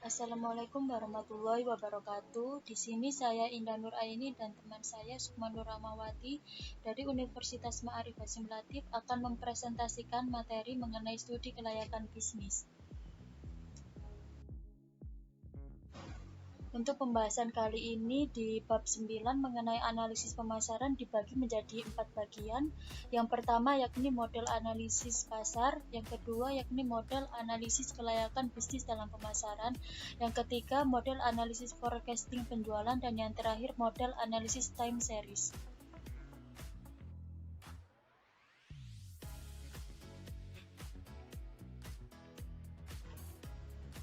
Assalamualaikum warahmatullahi wabarakatuh. Di sini saya Indah Nur Aini dan teman saya Sukma Nur Rahmawati dari Universitas Ma'arif Hasyim Latif akan mempresentasikan materi mengenai studi kelayakan bisnis. Untuk pembahasan kali ini di bab 9 mengenai analisis pemasaran dibagi menjadi 4 bagian. Yang pertama yakni model analisis pasar, yang kedua yakni model analisis kelayakan bisnis dalam pemasaran, yang ketiga model analisis forecasting penjualan, dan yang terakhir model analisis time series.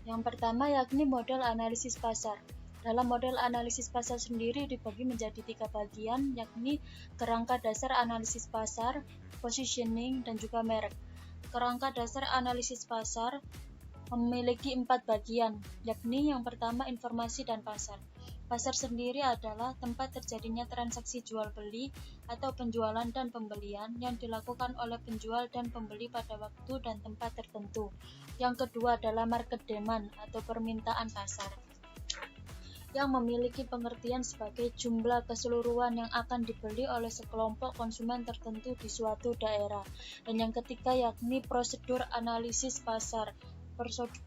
Yang pertama yakni model analisis pasar. Dalam model analisis pasar sendiri dibagi menjadi 3 bagian, yakni kerangka dasar analisis pasar, positioning, dan juga merek. Kerangka dasar analisis pasar memiliki 4 bagian, yakni yang pertama informasi dan pasar. Pasar sendiri adalah tempat terjadinya transaksi jual-beli atau penjualan dan pembelian yang dilakukan oleh penjual dan pembeli pada waktu dan tempat tertentu. Yang kedua adalah market demand atau permintaan pasar, yang memiliki pengertian sebagai jumlah keseluruhan yang akan dibeli oleh sekelompok konsumen tertentu di suatu daerah. Dan yang ketiga yakni prosedur analisis pasar.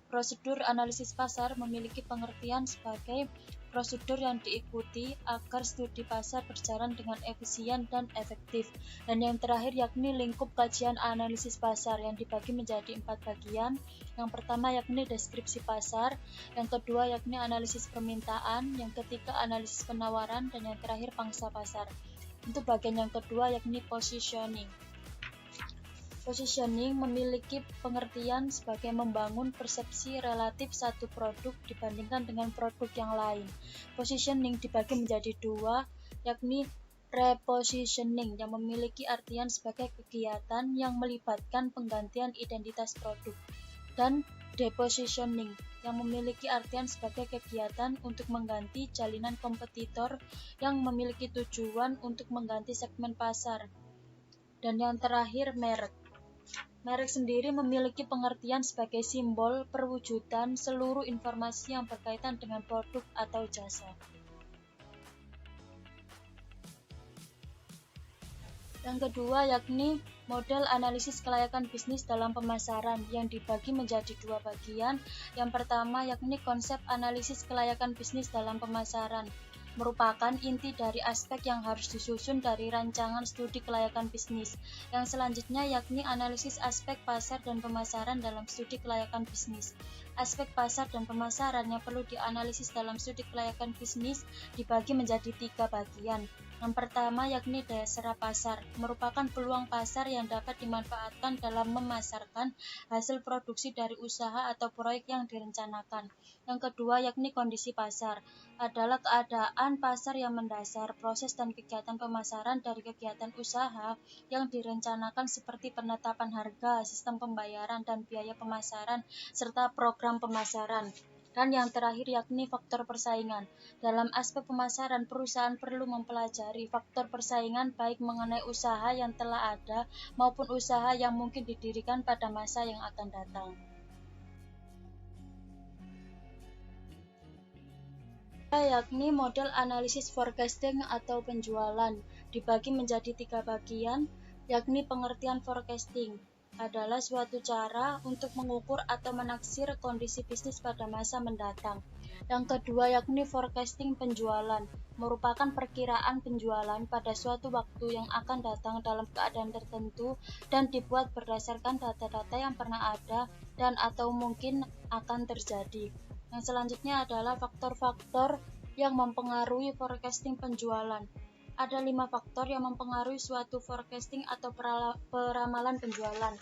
Prosedur analisis pasar memiliki pengertian sebagai prosedur yang diikuti agar studi pasar berjalan dengan efisien dan efektif. Dan yang terakhir yakni lingkup kajian analisis pasar yang dibagi menjadi 4 bagian. Yang pertama yakni deskripsi pasar, yang kedua yakni analisis permintaan, yang ketiga analisis penawaran, dan yang terakhir pangsa pasar. Untuk bagian yang kedua yakni positioning. Positioning memiliki pengertian sebagai membangun persepsi relatif satu produk dibandingkan dengan produk yang lain. Positioning dibagi menjadi 2, yakni repositioning yang memiliki artian sebagai kegiatan yang melibatkan penggantian identitas produk, dan depositioning yang memiliki artian sebagai kegiatan untuk mengganti jalinan kompetitor yang memiliki tujuan untuk mengganti segmen pasar. Dan yang terakhir merek. Merek sendiri memiliki pengertian sebagai simbol perwujudan seluruh informasi yang berkaitan dengan produk atau jasa. Yang kedua yakni model analisis kelayakan bisnis dalam pemasaran yang dibagi menjadi 2 bagian. Yang pertama yakni konsep analisis kelayakan bisnis dalam pemasaran, merupakan inti dari aspek yang harus disusun dari rancangan studi kelayakan bisnis. Yang selanjutnya yakni analisis aspek pasar dan pemasaran dalam studi kelayakan bisnis. Aspek pasar dan pemasaran yang perlu dianalisis dalam studi kelayakan bisnis dibagi menjadi 3 bagian. Yang pertama yakni daya serap pasar, merupakan peluang pasar yang dapat dimanfaatkan dalam memasarkan hasil produksi dari usaha atau proyek yang direncanakan. Yang kedua yakni kondisi pasar, adalah keadaan pasar yang mendasar proses dan kegiatan pemasaran dari kegiatan usaha yang direncanakan seperti penetapan harga, sistem pembayaran, dan biaya pemasaran, serta program pemasaran. Dan yang terakhir yakni faktor persaingan. Dalam aspek pemasaran, perusahaan perlu mempelajari faktor persaingan baik mengenai usaha yang telah ada maupun usaha yang mungkin didirikan pada masa yang akan datang. Yakni model analisis forecasting atau penjualan dibagi menjadi 3 bagian, yakni pengertian forecasting adalah suatu cara untuk mengukur atau menaksir kondisi bisnis pada masa mendatang. Yang kedua yakni forecasting penjualan, merupakan perkiraan penjualan pada suatu waktu yang akan datang dalam keadaan tertentu dan dibuat berdasarkan data-data yang pernah ada dan atau mungkin akan terjadi. Yang selanjutnya adalah faktor-faktor yang mempengaruhi forecasting penjualan. Ada 5 faktor yang mempengaruhi suatu forecasting atau peramalan penjualan,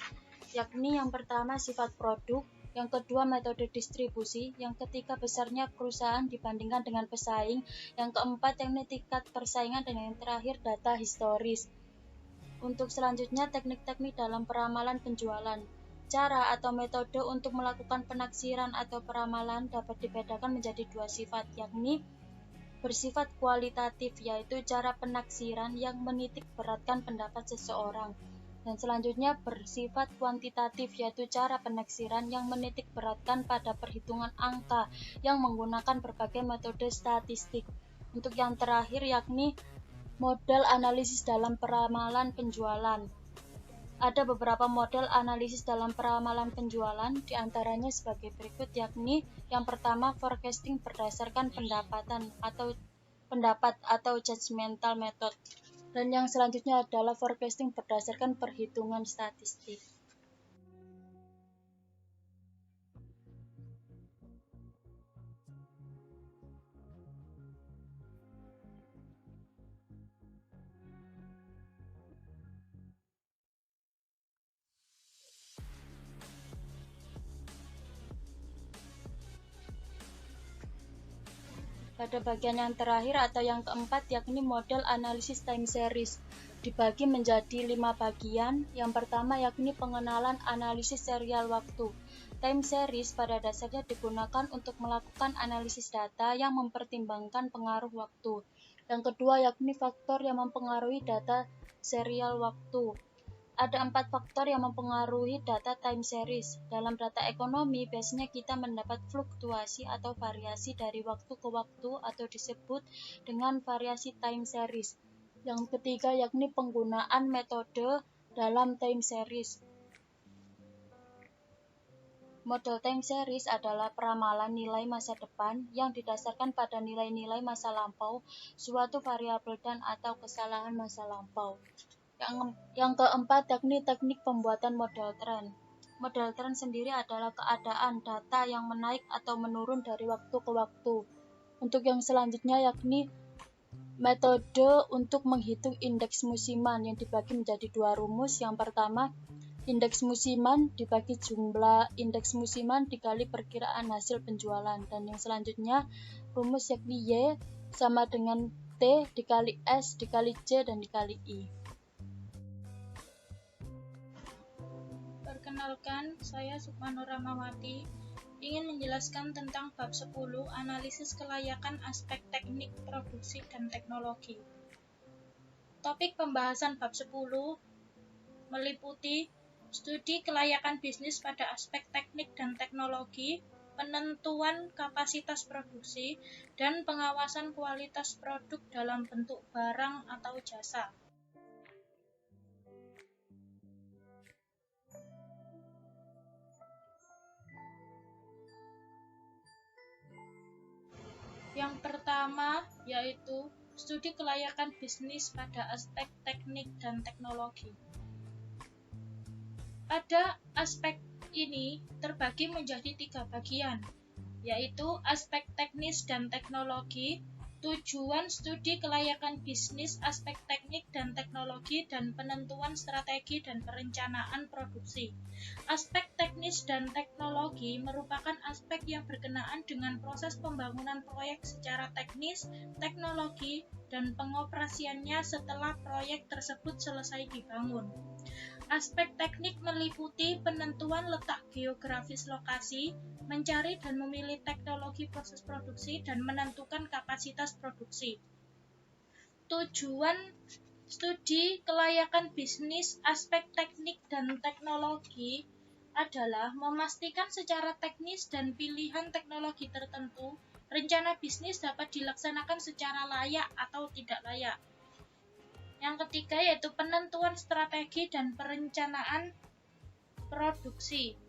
yakni yang pertama sifat produk, yang kedua metode distribusi, yang ketiga besarnya perusahaan dibandingkan dengan pesaing, yang keempat yakni tingkat persaingan, dan yang terakhir data historis. Untuk selanjutnya teknik-teknik dalam peramalan penjualan. Cara atau metode untuk melakukan penaksiran atau peramalan dapat dibedakan menjadi 2 sifat, yakni bersifat kualitatif, yaitu cara penaksiran yang menitik beratkan pendapat seseorang, Dan selanjutnya bersifat kuantitatif, yaitu cara penaksiran yang menitik beratkan pada perhitungan angka yang menggunakan berbagai metode statistik. Untuk yang terakhir yakni model analisis dalam peramalan penjualan. Ada beberapa model analisis dalam peramalan penjualan, diantaranya sebagai berikut, yakni yang pertama forecasting berdasarkan pendapat atau judgmental method, dan yang selanjutnya adalah forecasting berdasarkan perhitungan statistik. Pada bagian yang terakhir atau yang keempat yakni model analisis time series, dibagi menjadi 5 bagian. Yang pertama yakni pengenalan analisis serial waktu. Time series pada dasarnya digunakan untuk melakukan analisis data yang mempertimbangkan pengaruh waktu. Yang kedua yakni faktor yang mempengaruhi data serial waktu. Ada 4 faktor yang mempengaruhi data time series. Dalam data ekonomi, biasanya kita mendapat fluktuasi atau variasi dari waktu ke waktu atau disebut dengan variasi time series. Yang ketiga yakni penggunaan metode dalam time series. Model time series adalah peramalan nilai masa depan yang didasarkan pada nilai-nilai masa lampau, suatu variabel dan atau kesalahan masa lampau. Yang keempat yakni teknik pembuatan model tren. Model tren sendiri adalah keadaan data yang menaik atau menurun dari waktu ke waktu. Untuk yang selanjutnya yakni metode untuk menghitung indeks musiman yang dibagi menjadi 2 rumus. Yang pertama, indeks musiman dibagi jumlah indeks musiman dikali perkiraan hasil penjualan. Dan yang selanjutnya rumus yakni Y sama dengan T dikali S dikali C dan dikali I. Perkenalkan, saya Sukmano Ramawati ingin menjelaskan tentang bab 10 analisis kelayakan aspek teknik produksi dan teknologi. Topik pembahasan bab 10 meliputi studi kelayakan bisnis pada aspek teknik dan teknologi, penentuan kapasitas produksi, dan pengawasan kualitas produk dalam bentuk barang atau jasa. Yang pertama yaitu studi kelayakan bisnis pada aspek teknik dan teknologi. Pada aspek ini terbagi menjadi 3 bagian, yaitu aspek teknis dan teknologi, tujuan studi kelayakan bisnis, aspek teknik dan teknologi, dan penentuan strategi dan perencanaan produksi. Aspek teknis dan teknologi merupakan aspek yang berkenaan dengan proses pembangunan proyek secara teknis, teknologi, dan pengoperasiannya setelah proyek tersebut selesai dibangun. Aspek teknik meliputi penentuan letak geografis lokasi, mencari dan memilih teknologi proses produksi, dan menentukan kapasitas produksi. Tujuan studi kelayakan bisnis, aspek teknik dan teknologi adalah memastikan secara teknis dan pilihan teknologi tertentu, rencana bisnis dapat dilaksanakan secara layak atau tidak layak. Yang ketiga yaitu penentuan strategi dan perencanaan produksi.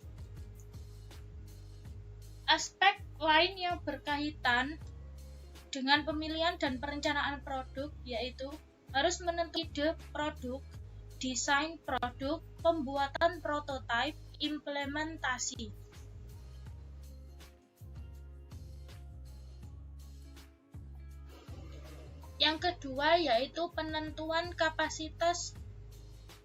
Aspek lain yang berkaitan dengan pemilihan dan perencanaan produk yaitu harus menentukan ide produk, desain produk, pembuatan prototipe, implementasi. Yang kedua yaitu penentuan kapasitas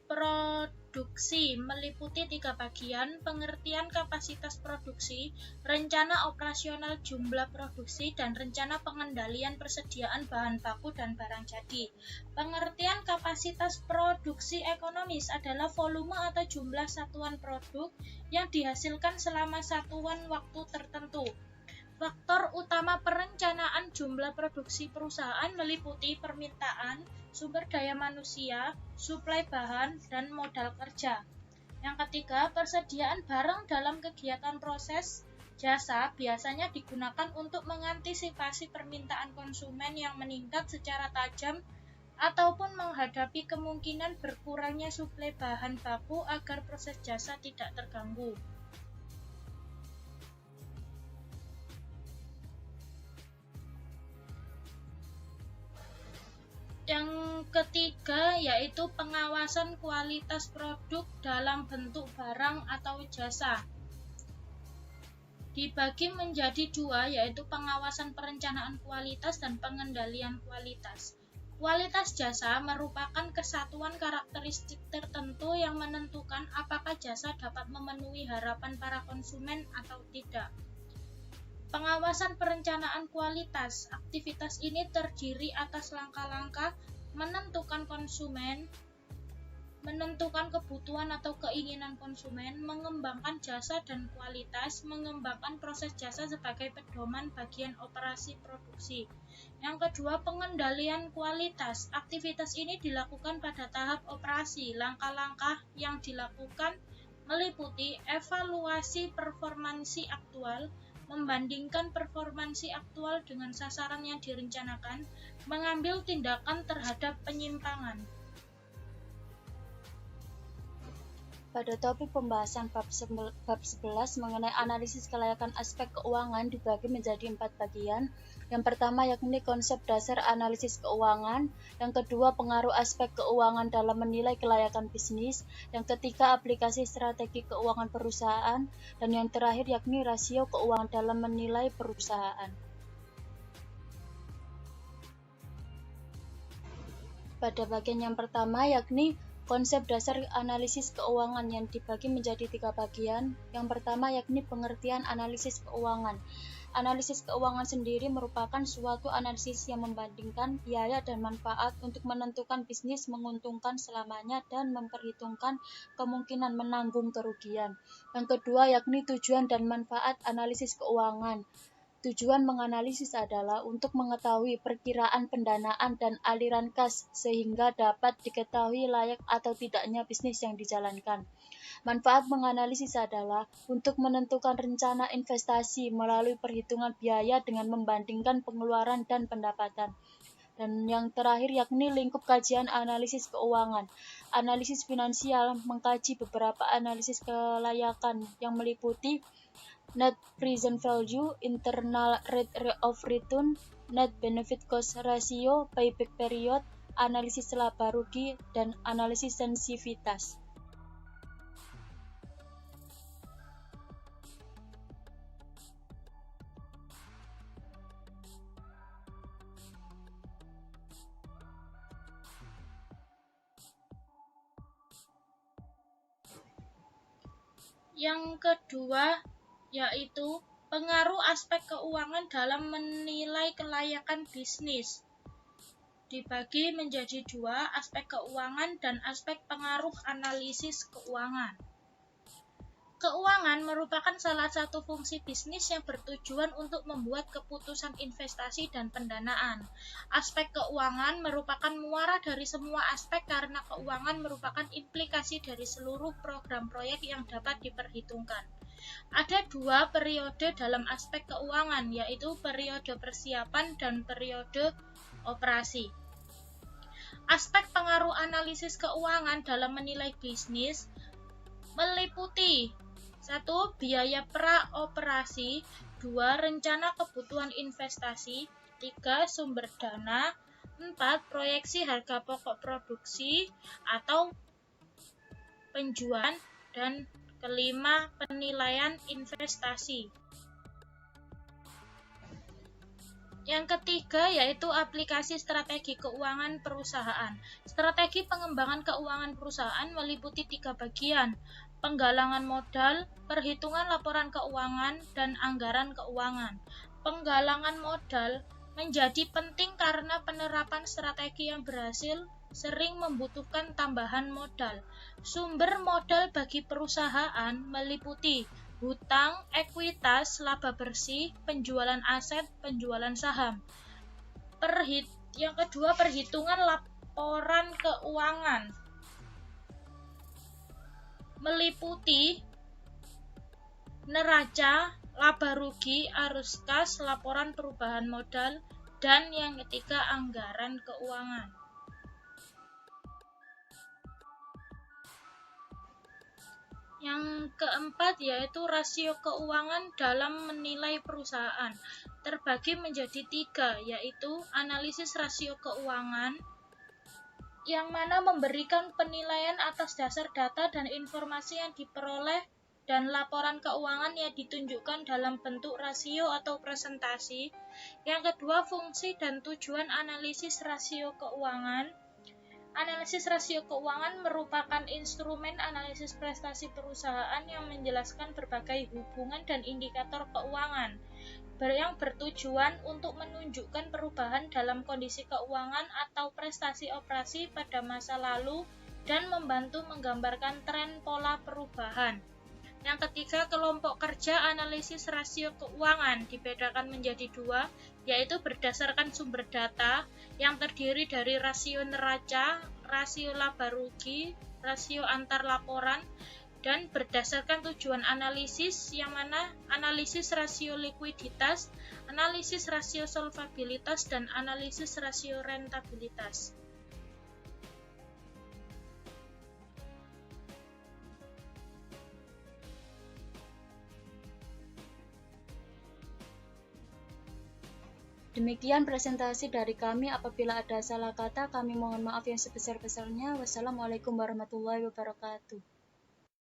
produksi, meliputi 3 bagian: pengertian kapasitas produksi, rencana operasional jumlah produksi, dan rencana pengendalian persediaan bahan baku dan barang jadi. Pengertian kapasitas produksi ekonomis adalah volume atau jumlah satuan produk yang dihasilkan selama satuan waktu tertentu. Faktor utama perencanaan jumlah produksi perusahaan meliputi permintaan, sumber daya manusia, suplai bahan, dan modal kerja. Yang ketiga, persediaan barang dalam kegiatan proses jasa biasanya digunakan untuk mengantisipasi permintaan konsumen yang meningkat secara tajam ataupun menghadapi kemungkinan berkurangnya suplai bahan baku agar proses jasa tidak terganggu. Yang ketiga yaitu pengawasan kualitas produk dalam bentuk barang atau jasa. Dibagi menjadi dua, yaitu pengawasan perencanaan kualitas dan pengendalian kualitas. Kualitas jasa merupakan kesatuan karakteristik tertentu yang menentukan apakah jasa dapat memenuhi harapan para konsumen atau tidak. Pengawasan perencanaan kualitas. Aktivitas ini terdiri atas langkah-langkah menentukan konsumen, menentukan kebutuhan atau keinginan konsumen, mengembangkan jasa dan kualitas, mengembangkan proses jasa sebagai pedoman bagian operasi produksi. Yang kedua, pengendalian kualitas. Aktivitas ini dilakukan pada tahap operasi. Langkah-langkah yang dilakukan meliputi evaluasi performansi aktual, membandingkan performansi aktual dengan sasaran yang direncanakan, mengambil tindakan terhadap penyimpangan. Pada topik pembahasan bab 11 mengenai analisis kelayakan aspek keuangan dibagi menjadi 4 bagian. Yang pertama yakni konsep dasar analisis keuangan, yang kedua pengaruh aspek keuangan dalam menilai kelayakan bisnis, yang ketiga aplikasi strategi keuangan perusahaan, dan yang terakhir yakni rasio keuangan dalam menilai perusahaan. Pada bagian yang pertama yakni konsep dasar analisis keuangan yang dibagi menjadi 3 bagian. Yang pertama yakni pengertian analisis keuangan. Analisis keuangan sendiri merupakan suatu analisis yang membandingkan biaya dan manfaat untuk menentukan bisnis menguntungkan selamanya dan memperhitungkan kemungkinan menanggung kerugian. Yang kedua yakni tujuan dan manfaat analisis keuangan. Tujuan menganalisis adalah untuk mengetahui perkiraan pendanaan dan aliran kas sehingga dapat diketahui layak atau tidaknya bisnis yang dijalankan. Manfaat menganalisis adalah untuk menentukan rencana investasi melalui perhitungan biaya dengan membandingkan pengeluaran dan pendapatan. Dan yang terakhir yakni lingkup kajian analisis keuangan. Analisis finansial mengkaji beberapa analisis kelayakan yang meliputi net present value, internal rate of return, net benefit cost ratio, payback period, analisis laba rugi, dan analisis sensitivitas. Yang kedua yaitu pengaruh aspek keuangan dalam menilai kelayakan bisnis. Dibagi menjadi dua, aspek keuangan dan aspek pengaruh analisis keuangan. Keuangan merupakan salah satu fungsi bisnis yang bertujuan untuk membuat keputusan investasi dan pendanaan. Aspek keuangan merupakan muara dari semua aspek karena keuangan merupakan implikasi dari seluruh program proyek yang dapat diperhitungkan. Ada 2 periode dalam aspek keuangan, yaitu periode persiapan dan periode operasi. Aspek pengaruh analisis keuangan dalam menilai bisnis meliputi 1. Biaya praoperasi, 2. Rencana kebutuhan investasi, 3. Sumber dana, 4. Proyeksi harga pokok produksi atau penjualan, dan kelima, penilaian investasi. Yang ketiga yaitu aplikasi strategi keuangan perusahaan. Strategi pengembangan keuangan perusahaan meliputi 3 bagian: penggalangan modal, perhitungan laporan keuangan, dan anggaran keuangan. Penggalangan modal menjadi penting karena penerapan strategi yang berhasil sering membutuhkan tambahan modal. Sumber modal bagi perusahaan meliputi hutang, ekuitas, laba bersih, penjualan aset, penjualan saham. Yang kedua, perhitungan laporan keuangan meliputi neraca, laba rugi, arus kas, laporan perubahan modal, dan yang ketiga anggaran keuangan. Yang keempat yaitu rasio keuangan dalam menilai perusahaan. Terbagi menjadi 3, yaitu analisis rasio keuangan, yang mana memberikan penilaian atas dasar data dan informasi yang diperoleh dan laporan keuangan yang ditunjukkan dalam bentuk rasio atau presentasi. Yang kedua, fungsi dan tujuan analisis rasio keuangan. Analisis rasio keuangan merupakan instrumen analisis prestasi perusahaan yang menjelaskan berbagai hubungan dan indikator keuangan yang bertujuan untuk menunjukkan perubahan dalam kondisi keuangan atau prestasi operasi pada masa lalu dan membantu menggambarkan tren pola perubahan. Yang ketiga, kelompok kerja analisis rasio keuangan dibedakan menjadi 2, yaitu berdasarkan sumber data yang terdiri dari rasio neraca, rasio laba rugi, rasio antar laporan, dan berdasarkan tujuan analisis, yang mana analisis rasio likuiditas, analisis rasio solvabilitas, dan analisis rasio rentabilitas. Demikian presentasi dari kami. Apabila ada salah kata, kami mohon maaf yang sebesar-besarnya. Wassalamualaikum warahmatullahi wabarakatuh.